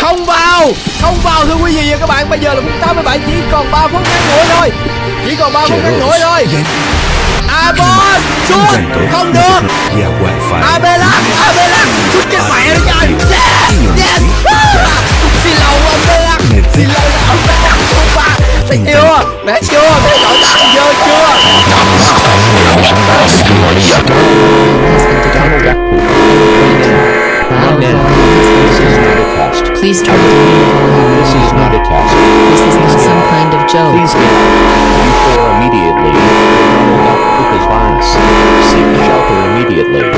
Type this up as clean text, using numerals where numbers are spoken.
Không vào thưa quý vị và các bạn. Bây giờ là phút 87, chỉ còn 3 phút ngắn ngủi thôi. Chỉ còn 3 phút ngắn ngủi thôi. Abon sút không được. Abelak sút cái mẹ nó trời. Yes. Xì lầu Abelak. Xì lầu Abelak không vào. Thấy chưa? Mẹ chưa? Mẹ nội tạng chưa chưa? Please start. This is not a test. This is not some kind of joke. Please get before immediately. Coronavirus. Seek shelter immediately.